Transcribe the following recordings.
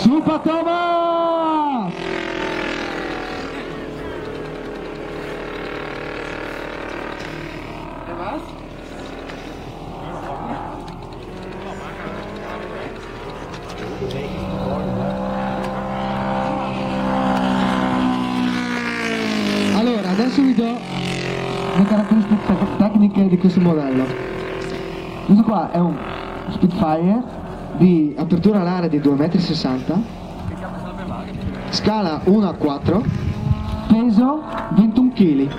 Super Thomas! Allora, adesso vi do le caratteristiche tecniche di questo modello. Questo qua è un Spitfire di apertura alare di 2,60 m, scala 1:4, peso 21 kg.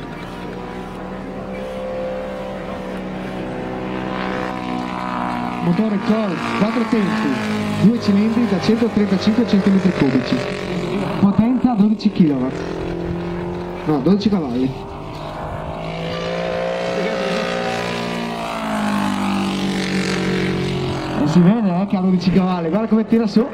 Motore Colt 4 tempi, 2 cilindri da 135 cm3, potenza 12 kW, no 12 cavalli. E si vede che ha 12 cavalli, guarda come tira su.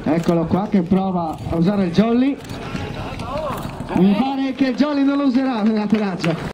Eccolo qua che prova a usare il jolly. Mi pare che il jolly non lo userà nella terrazza.